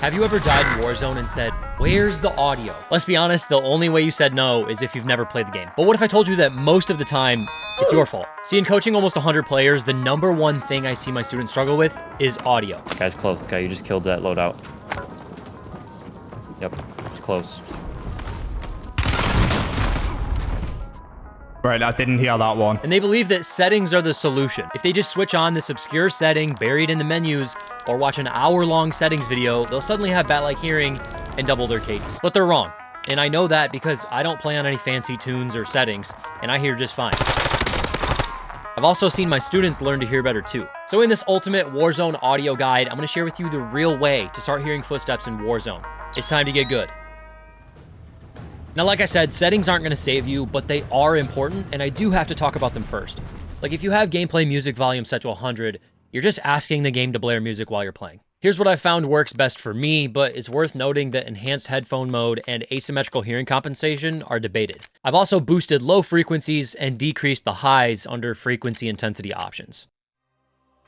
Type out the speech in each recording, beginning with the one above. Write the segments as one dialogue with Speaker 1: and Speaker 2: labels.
Speaker 1: Have you ever died in Warzone and said, where's the audio? Let's be honest, the only way you said no is if you've never played the game. But what if I told you that most of the time, it's your fault? See, in coaching almost 100 players, the number one thing I see my students struggle with is audio.
Speaker 2: Guy's close. The guy you just killed that loadout. Yep, it's close.
Speaker 3: Right, I didn't hear that one.
Speaker 1: And they believe that settings are the solution. If they just switch on this obscure setting buried in the menus or watch an hour-long settings video, they'll suddenly have bat-like hearing and double their KD. But they're wrong. And I know that because I don't play on any fancy tunes or settings, and I hear just fine. I've also seen my students learn to hear better too. So in this ultimate Warzone audio guide, I'm gonna share with you the real way to start hearing footsteps in Warzone. It's time to get good. Now, like I said, settings aren't gonna save you, but they are important, and I do have to talk about them first. Like if you have gameplay music volume set to 100, you're just asking the game to blare music while you're playing. Here's what I found works best for me, but it's worth noting that enhanced headphone mode and asymmetrical hearing compensation are debated. I've also boosted low frequencies and decreased the highs under frequency intensity options.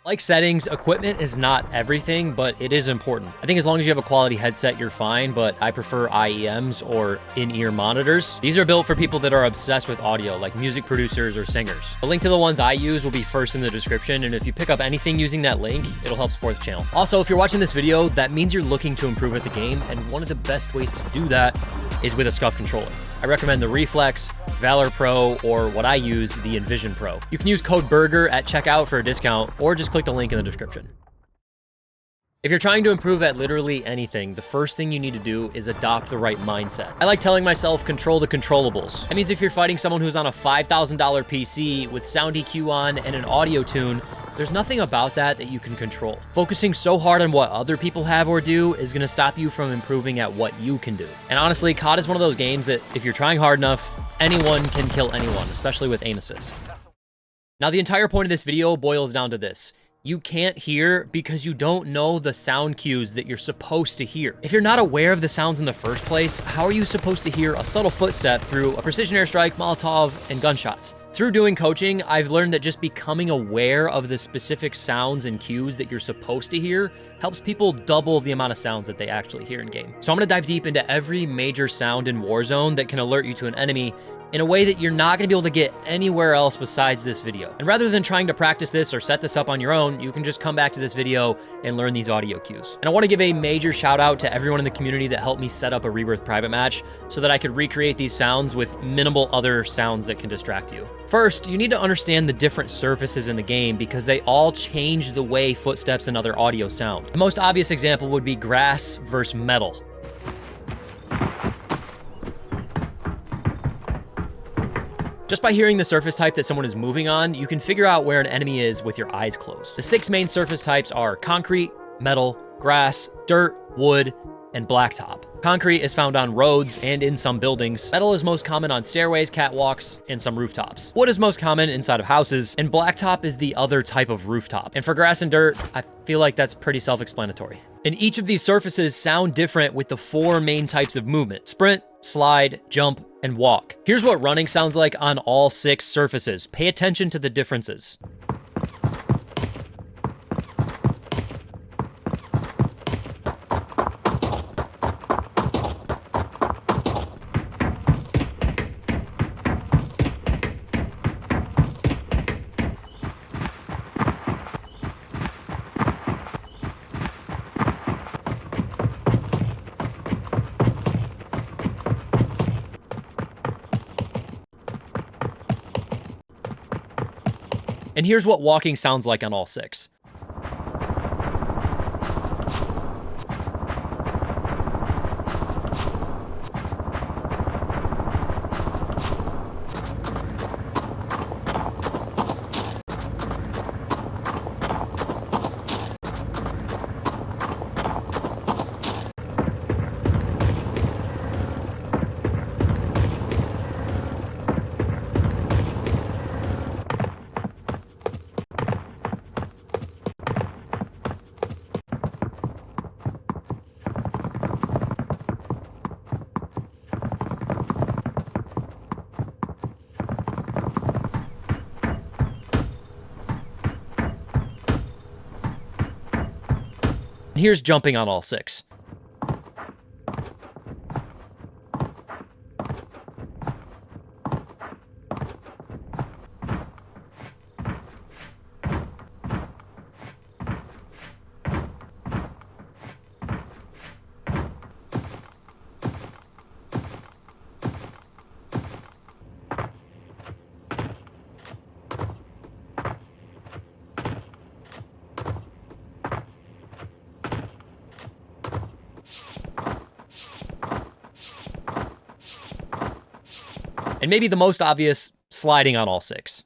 Speaker 1: Like settings, equipment is not everything, but it is important. I think as long as you have a quality headset, you're fine, but I prefer IEMs or in-ear monitors. These are built for people that are obsessed with audio, like music producers or singers. The link to the ones I use will be first in the description, and if you pick up anything using that link, it'll help support the channel. Also, if you're watching this video, that means you're looking to improve at the game, and one of the best ways to do that is with a SCUF controller. I recommend the Reflex, Valor Pro, or what I use, the Envision Pro. You can use code Berger at checkout for a discount, or just click the link in the description. If you're trying to improve at literally anything, the first thing you need to do is adopt the right mindset. I like telling myself, control the controllables. That means if you're fighting someone who's on a $5,000 PC with sound EQ on and an audio tune, there's nothing about that you can control. Focusing so hard on what other people have or do is gonna stop you from improving at what you can do. And honestly, COD is one of those games that if you're trying hard enough, anyone can kill anyone, especially with aim assist. Now, the entire point of this video boils down to this. You can't hear because you don't know the sound cues that you're supposed to hear. If you're not aware of the sounds in the first place, how are you supposed to hear a subtle footstep through a precision airstrike, Molotov, and gunshots? Through doing coaching, I've learned that just becoming aware of the specific sounds and cues that you're supposed to hear helps people double the amount of sounds that they actually hear in game. So I'm gonna dive deep into every major sound in Warzone that can alert you to an enemy in a way that you're not gonna be able to get anywhere else besides this video. And rather than trying to practice this or set this up on your own, you can just come back to this video and learn these audio cues. And I wanna give a major shout out to everyone in the community that helped me set up a Rebirth private match so that I could recreate these sounds with minimal other sounds that can distract you. First, you need to understand the different surfaces in the game because they all change the way footsteps and other audio sound. The most obvious example would be grass versus metal. Just by hearing the surface type that someone is moving on, you can figure out where an enemy is with your eyes closed. The 6 main surface types are concrete, metal, grass, dirt, wood, and blacktop. Concrete is found on roads and in some buildings. Metal is most common on stairways, catwalks, and some rooftops. Wood is most common inside of houses, and blacktop is the other type of rooftop. And for grass and dirt, I feel like that's pretty self-explanatory. And each of these surfaces sound different with the 4 main types of movement: sprint, slide, jump, and walk. Here's what running sounds like on all 6 surfaces. Pay attention to the differences. And here's what walking sounds like on all 6. Here's jumping on all 6. And maybe the most obvious, sliding on all 6.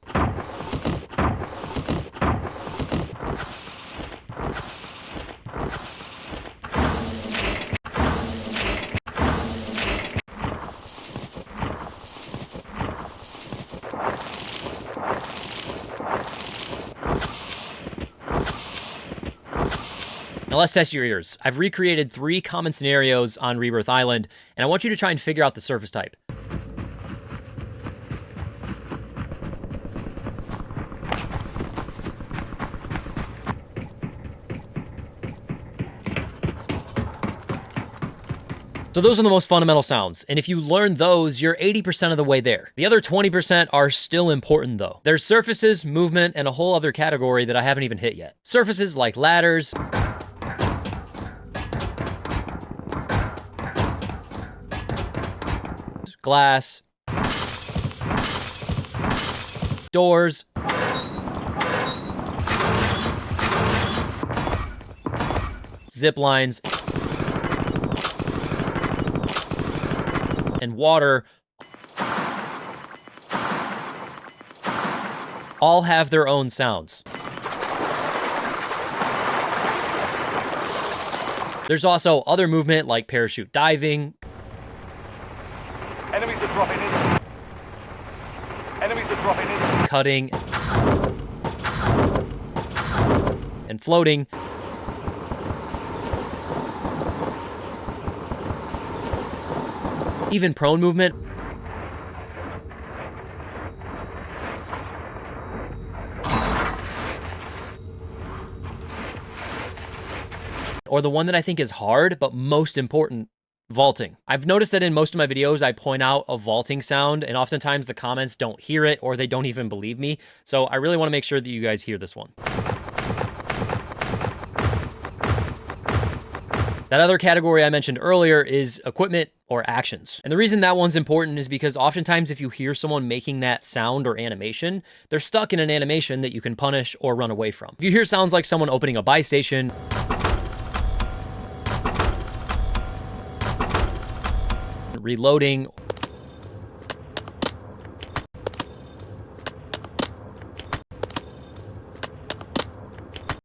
Speaker 1: Now let's test your ears. I've recreated 3 common scenarios on Rebirth Island, and I want you to try and figure out the surface type. So those are the most fundamental sounds, and if you learn those, you're 80% of the way there. The other 20% are still important though. There's surfaces, movement, and a whole other category that I haven't even hit yet. Surfaces like ladders, glass, doors, zip lines, and water all have their own sounds. There's also other movement like parachute diving,
Speaker 3: Enemies are dropping in. Enemies are dropping in.
Speaker 1: Cutting, and floating. Even prone movement. Or the one that I think is hard, but most important, vaulting. I've noticed that in most of my videos, I point out a vaulting sound, and oftentimes the comments don't hear it, or they don't even believe me. So I really want to make sure that you guys hear this one. That other category I mentioned earlier is equipment or actions. And the reason that one's important is because oftentimes if you hear someone making that sound or animation, they're stuck in an animation that you can punish or run away from. If you hear sounds like someone opening a buy station, reloading,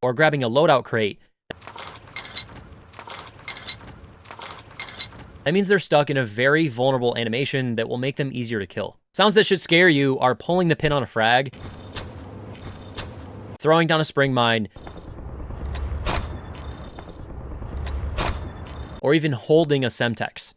Speaker 1: or grabbing a loadout crate, that means they're stuck in a very vulnerable animation that will make them easier to kill. Sounds that should scare you are pulling the pin on a frag, throwing down a spring mine, or even holding a Semtex.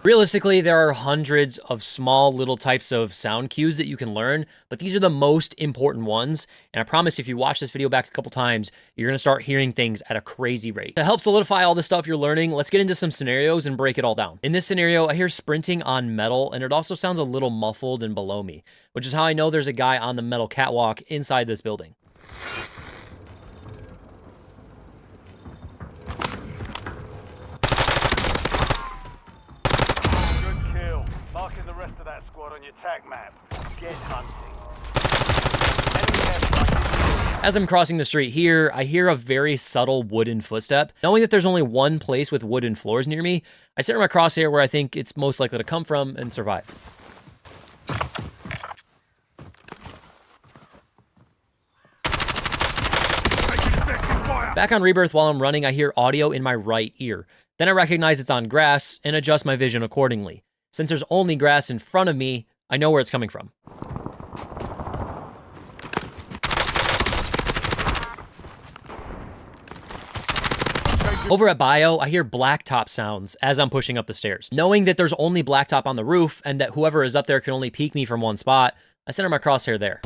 Speaker 1: Realistically, there are hundreds of small little types of sound cues that you can learn, but these are the most important ones. And I promise if you watch this video back a couple times, you're gonna start hearing things at a crazy rate. To help solidify all the stuff you're learning, let's get into some scenarios and break it all down. In this scenario, I hear sprinting on metal, and it also sounds a little muffled and below me, which is how I know there's a guy on the metal catwalk inside this building.
Speaker 3: Marking the rest of that squad on your tag map. Get hunting.
Speaker 1: As I'm crossing the street here, I hear a very subtle wooden footstep. Knowing that there's only one place with wooden floors near me, I center my crosshair where I think it's most likely to come from and survive. Back on Rebirth while I'm running, I hear audio in my right ear. Then I recognize it's on grass and adjust my vision accordingly. Since there's only grass in front of me, I know where it's coming from. Over at Bio, I hear blacktop sounds as I'm pushing up the stairs. Knowing that there's only blacktop on the roof and that whoever is up there can only peek me from one spot, I center my crosshair there.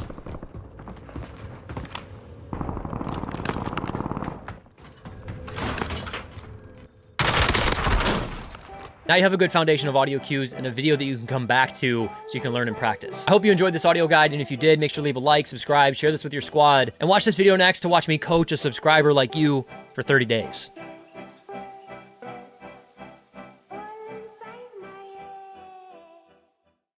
Speaker 1: Now you have a good foundation of audio cues and a video that you can come back to so you can learn and practice. I hope you enjoyed this audio guide, and if you did, make sure to leave a like, subscribe, share this with your squad, and watch this video next to watch me coach a subscriber like you for 30 days.